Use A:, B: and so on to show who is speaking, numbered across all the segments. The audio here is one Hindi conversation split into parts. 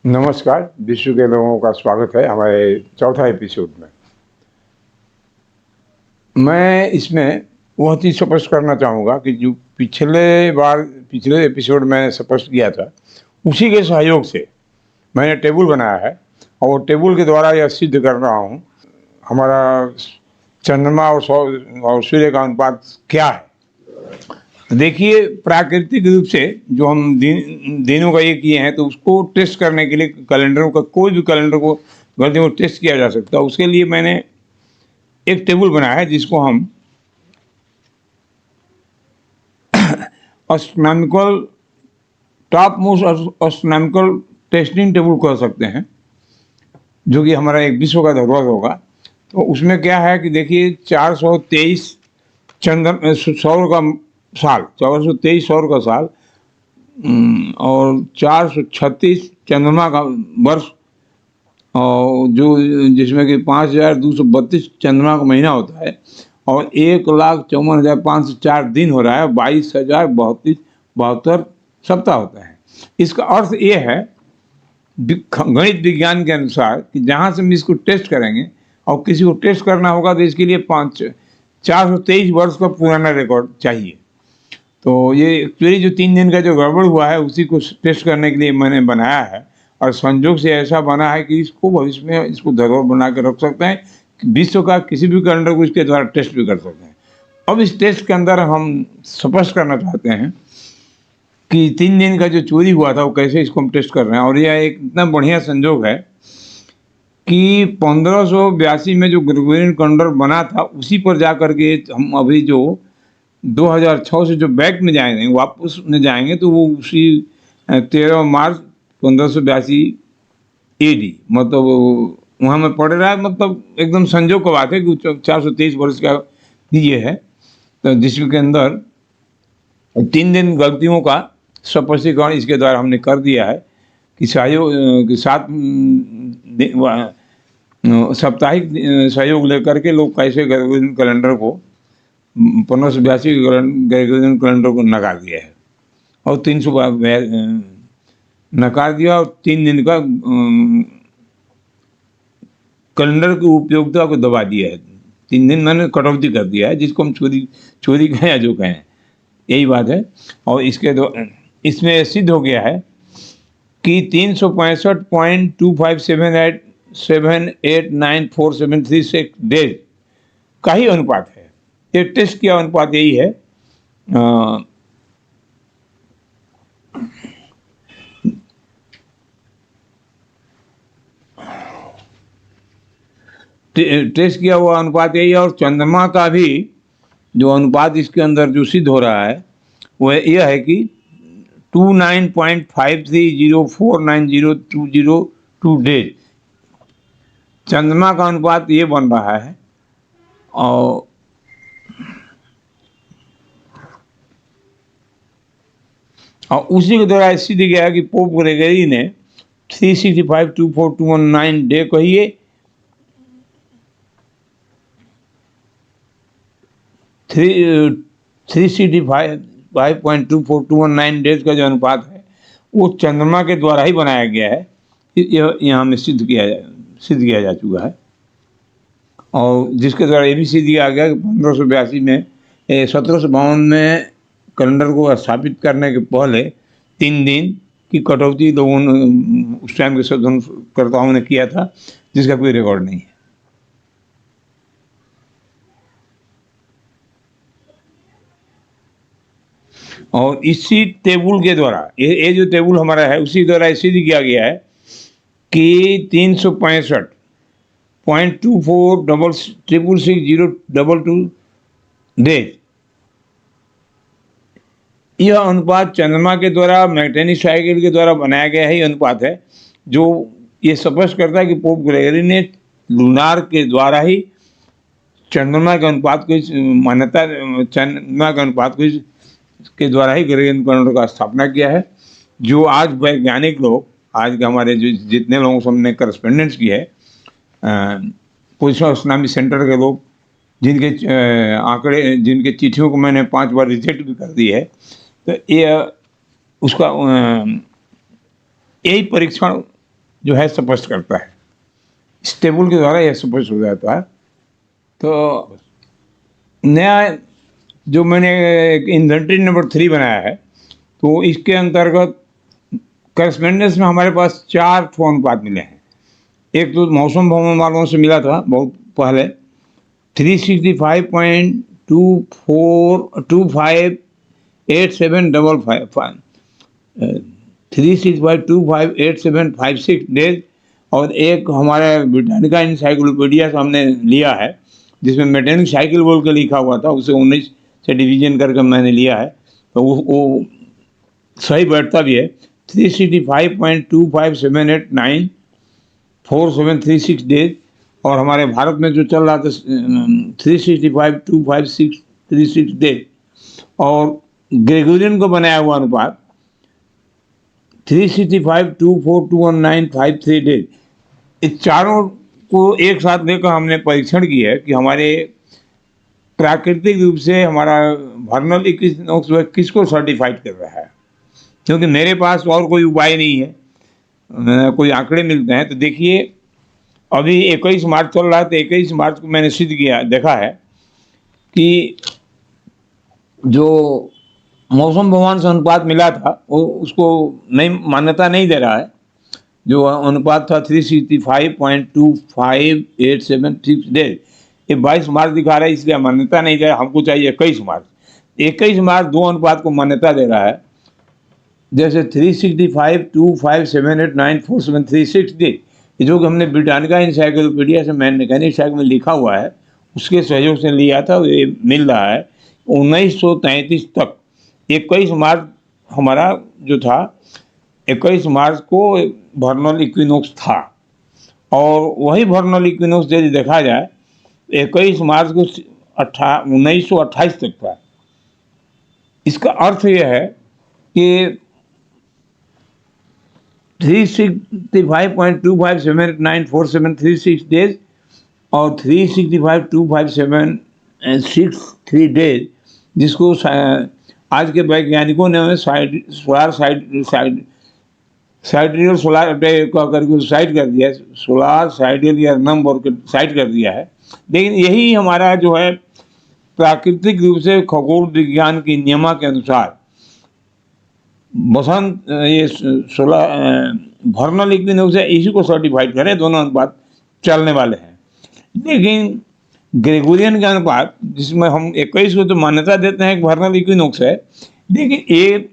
A: नमस्कार, विश्व के लोगों का स्वागत है हमारे चौथा एपिसोड में। मैं इसमें वह चीज़ स्पष्ट करना चाहूँगा कि जो पिछले एपिसोड मैंने स्पष्ट किया था, उसी के सहयोग से मैंने टेबल बनाया है और वो टेबल के द्वारा यह सिद्ध कर रहा हूँ हमारा चंद्रमा और सूर्य का अनुपात क्या है। देखिए, प्राकृतिक रूप से जो हम दिनों का ये किए हैं, तो उसको टेस्ट करने के लिए कोई भी कैलेंडर को गलतियों को टेस्ट किया जा सकता है। उसके लिए मैंने एक टेबल बनाया है जिसको हम astronomical top most astronomical testing table कह सकते हैं, जो कि हमारा एक विश्व का धरोहर होगा। तो उसमें क्या है कि देखिए, 423 सौर का साल, 423 सौर का साल और 436 चंद्रमा का वर्ष, और जो जिसमें कि 5232 चंद्रमा का महीना होता है और 1,54,504 दिन हो रहा है, 22,072 सप्ताह होता है। इसका अर्थ ये है गणित विज्ञान के अनुसार कि जहाँ से हम इसको टेस्ट करेंगे और किसी को टेस्ट करना होगा तो इसके लिए 423 वर्ष का पुराना रिकॉर्ड चाहिए। तो ये एक्चुअली जो 3 दिन का जो गड़बड़ हुआ है उसी को टेस्ट करने के लिए मैंने बनाया है, और संजोग से ऐसा बना है कि इसको भविष्य में इसको धरोहर बना के रख सकते हैं। विश्व का किसी भी कैलेंडर को इसके द्वारा टेस्ट भी कर सकते हैं। अब इस टेस्ट के अंदर हम स्पष्ट करना चाहते हैं कि 3 दिन का जो चोरी हुआ था वो कैसे इसको हम टेस्ट कर रहे हैं। और यह एक इतना बढ़िया संजोग है कि 1582 में जो ग्रेगोरियन कैलेंडर बना था उसी पर जा करके हम अभी जो 2006 से जो बैक में जाएंगे, वापस में जाएंगे, तो वो उसी 13 मार्च 1582 AD, मतलब वहाँ में पड़ रहा है। मतलब एकदम संजोग की बात है कि 423 वर्ष का ये है। तो जिसके अंदर 3 दिन गलतियों का स्पष्टीकरण इसके द्वारा हमने कर दिया है कि सहयोग के साथ साप्ताहिक सहयोग लेकर के लोग कैसे ग्रेगोरियन कैलेंडर को 1582 ग्रेगोरियन कैलेंडर को नकार दिया है और 300 नकार दिया और 3 दिन का कैलेंडर की उपयोगिता को दबा दिया है। 3 दिन मैंने कटौती कर दिया है, जिसको हम चोरी कहें या जो कहें, यही बात है। और इसमें सिद्ध हो गया है कि 365.2578 डेज का ही अनुपात है। ये टेस्ट किया अनुपात यही है। टेस्ट किया हुआ अनुपात यही है। और चंद्रमा का भी जो अनुपात इसके अंदर जो सिद्ध हो रहा है वह यह है कि 29.53049022 डेज चंद्रमा का अनुपात ये बन रहा है। और उसी के द्वारा सिद्ध गया है कि पोप ग्रेगरी ने 365.2421 डे कहिए 365.2421 डेज का जो अनुपात है वो चंद्रमा के द्वारा ही बनाया गया है। यह यहाँ में सिद्ध किया जा चुका है। और जिसके द्वारा ये भी सिद्ध किया गया कि 1582 में 1752 में कैलेंडर को स्थापित करने के पहले 3 दिन की कटौती लोगों ने उस टाइम के शोधनकर्ताओं ने किया था, जिसका कोई रिकॉर्ड नहीं है। और इसी टेबल के द्वारा ये जो टेबल हमारा है उसी द्वारा सिद्ध किया गया है कि 365.24666022 डेज यह अनुपात चंद्रमा के द्वारा मैग्नेटिक साइकिल के द्वारा बनाया गया है। अनुपात है जो ये स्पष्ट करता है कि पोप ग्रेगरी ने लूनार के द्वारा ही चंद्रमा के अनुपात को चंद्रमा के अनुपात को के द्वारा ही ग्रेगोरियन कैलेंडर का स्थापना किया है। जो आज वैज्ञानिक लोग, आज के हमारे जो जितने लोगों से हमने करस्पेंडेंस की है, पोजिशन एस्ट्रोनॉमी सेंटर के लोग, जिनके आंकड़े, जिनके चिट्ठियों को मैंने 5 बार रिजेक्ट भी कर दी है, तो ये उसका यही परीक्षण जो है स्पष्ट करता है। इस टेबल के द्वारा यह स्पष्ट हो जाता है। तो नया जो मैंने इन्वेंटरी नंबर 3 बनाया है, तो इसके अंतर्गत करस्पेंडेंस में हमारे पास 4 अनुपात मिले हैं। एक तो मौसम भवन वालों से मिला था बहुत पहले 365.24258755 365.258756 डेज, और एक हमारे ब्रिटानिका इंसाइक्लोपीडिया से हमने लिया है जिसमें मैकेनिक साइकिल बोल के लिखा हुआ था, उसे 19 से डिवीजन करके मैंने लिया है, तो वो सही बैठता भी है। 365.25789473 डेज, और हमारे भारत में जो चल रहा था 365.25636 डेज, और ग्रेगोरियन को बनाया हुआ अनुपात 365.242195 डेज। इस चारों को एक साथ लेकर हमने परीक्षण किया है कि हमारे प्राकृतिक रूप से हमारा वर्नल इक्विनोक्स किसको सर्टिफाइड कर रहा है, क्योंकि मेरे पास और कोई उपाय नहीं है, कोई आंकड़े मिलते हैं। तो देखिए अभी 21 मार्च चल रहा है, तो 21 मार्च को मैंने सिद्ध किया, देखा है कि जो मौसम भवन से अनुपात मिला था वो उसको नहीं मान्यता नहीं दे रहा है। जो अनुपात था 365.25876 डेज, ये 22 मार्च दिखा रहा है, इसलिए मान्यता नहीं दे रहा। हमको चाहिए 21 मार्च। 21 मार्च 2 अनुपात को मान्यता दे रहा है, जैसे 365.25789473 डेज, जो कि हमने ब्रिटानिका इंसाइक्लोपीडिया से मैकेनिक साइकिल में लिखा हुआ है उसके सहयोग से लिया था, ये मिल रहा है 1933 तक। 21 मार्च हमारा जो था, 21 मार्च को वर्नल इक्विनोक्स था, और वही वर्नल इक्विनोक्स यदि देखा जाए 21 मार्च को 1928 तक था। इसका अर्थ यह है कि 365.25789473 डेज और 365.2576 डेज, जिसको आज के वैज्ञानिकों ने सोलार साइडियल सोलार करके साइड कर दिया है, सोलार साइडियल या नंबर के साइड कर दिया है। लेकिन यही हमारा जो है प्राकृतिक रूप से खगोल विज्ञान की नियमा के अनुसार बसंत ये वर्नल इक्विनोक्स है, इसी को सर्टिफाइड करें, दोनों अनुपात चलने वाले हैं। लेकिन ग्रेगोरियन के अनुपात जिसमें हम 21 को तो मान्यता देते हैं कि वर्नल इक्विनोक्स है, लेकिन ये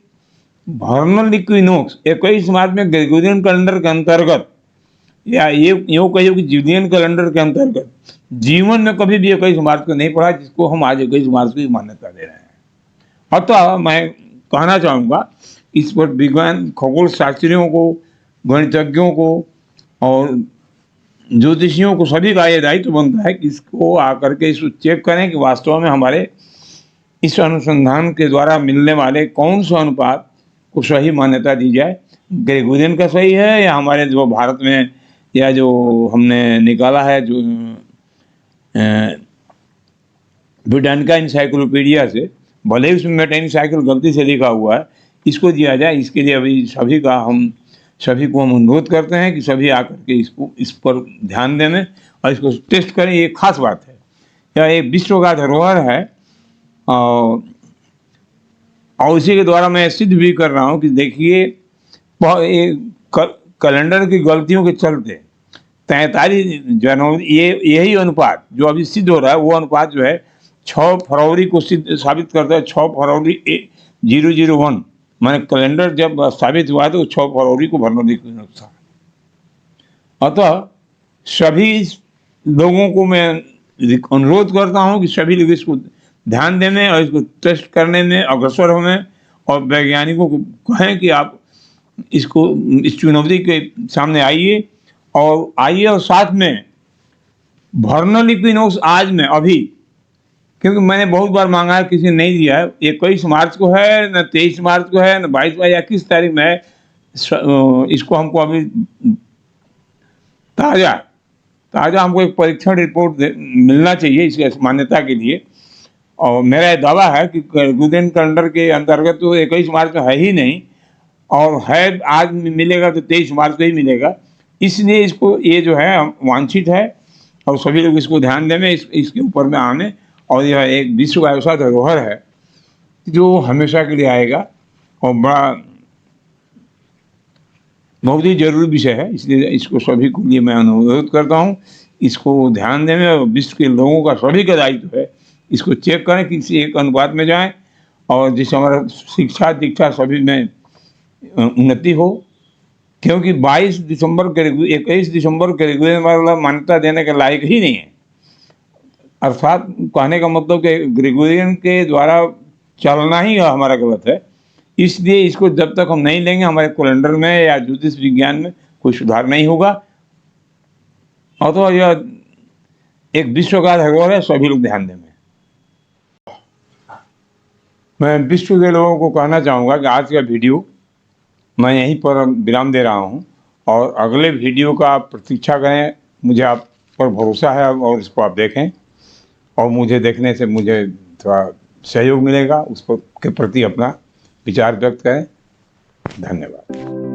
A: वर्नल इक्विनोक्स 21 मार्च में ग्रेगोरियन कैलेंडर के अंतर्गत, या ये यूँ कहिए कि जूलियन कैलेंडर के अंतर्गत जीवन में कभी भी 21 मार्च को नहीं पढ़ा, जिसको हम आज 21 मार्च की मान्यता दे रहे हैं। अतः मैं कहना चाहूँगा इस पर विज्ञान खगोल शास्त्रियों को, गणितज्ञों को और ज्योतिषियों को सभी का ये दायित्व बनता है कि इसको आकर के इसको चेक करें कि वास्तव में हमारे इस अनुसंधान के द्वारा मिलने वाले कौन सा अनुपात को सही मान्यता दी जाए, ग्रेगोरियन का सही है या हमारे जो भारत में या जो हमने निकाला है जो ब्रिटानिका इंसाइक्लोपीडिया से, भले ही उसमें मैकेनिक साइकिल गलती से लिखा हुआ है, इसको दिया जाए। इसके लिए अभी सभी को हम अनुरोध करते हैं कि सभी आकर के इस पर ध्यान दें और इसको टेस्ट करें। ये खास बात है, यह एक विश्व का धरोहर है, और इसी के द्वारा मैं सिद्ध भी कर रहा हूँ कि देखिए कैलेंडर की गलतियों के चलते 43 जनवरी यही अनुपात जो अभी सिद्ध हो रहा है, वो अनुपात जो है 6 फरवरी को सिद्ध साबित करता है। 6 फरवरी 001 मैंने कैलेंडर जब स्थापित हुआ तो 6 फरवरी को वर्नल इक्विनोक्स था। अतः सभी लोगों को मैं अनुरोध करता हूँ कि सभी लोग इसको ध्यान देने और इसको टेस्ट करने में अग्रसर हों, और वैज्ञानिकों को कहें कि आप इसको इस चुनौती के सामने आइए और साथ में वर्नल इक्विनोक्स आज में अभी, क्योंकि मैंने बहुत बार मांगा है, किसी ने नहीं दिया है। 21 मार्च को है, न 23 मार्च को है, न 22 या किस तारीख में है, इसको हमको अभी ताज़ा हमको एक परीक्षण रिपोर्ट मिलना चाहिए इसके मान्यता के लिए। और मेरा दावा है कि ग्रेगोरियन कैलेंडर के अंतर्गत तो 21 मार्च को है ही नहीं, और है आज मिलेगा तो 23 मार्च को ही मिलेगा। इसलिए इसको ये जो है वांछित है और सभी लोग इसको ध्यान दें, इसके ऊपर में आने। और यह एक विश्व का ऐसा धरोहर है जो हमेशा के लिए आएगा और बड़ा बहुत ही जरूरी विषय है। इसलिए इसको सभी को लिए मैं अनुरोध करता हूँ, इसको ध्यान देने और विश्व के लोगों का सभी का दायित्व है, इसको चेक करें, किसी एक अनुपात में जाएं और जिससे हमारा शिक्षा दीक्षा सभी में उन्नति हो। क्योंकि 21 दिसंबर के रेगुलेशन वाला मान्यता देने के लायक ही नहीं है। अर्थात कहने का मतलब कि ग्रेगोरियन के द्वारा चलना ही हमारा गलत है। इसलिए इसको जब तक हम नहीं लेंगे हमारे कैलेंडर में या ज्योतिष विज्ञान में कोई सुधार नहीं होगा। और तो यह एक विश्व का धरोहर है, सभी लोग ध्यान देंगे। मैं विश्व के लोगों को कहना चाहूँगा कि आज का वीडियो मैं यहीं पर विराम दे रहा हूँ और अगले वीडियो का आप प्रतीक्षा करें। मुझे आप पर भरोसा है और इसको आप देखें और मुझे देखने से मुझे थोड़ा सहयोग मिलेगा, उस पर के प्रति अपना विचार व्यक्त करें। धन्यवाद।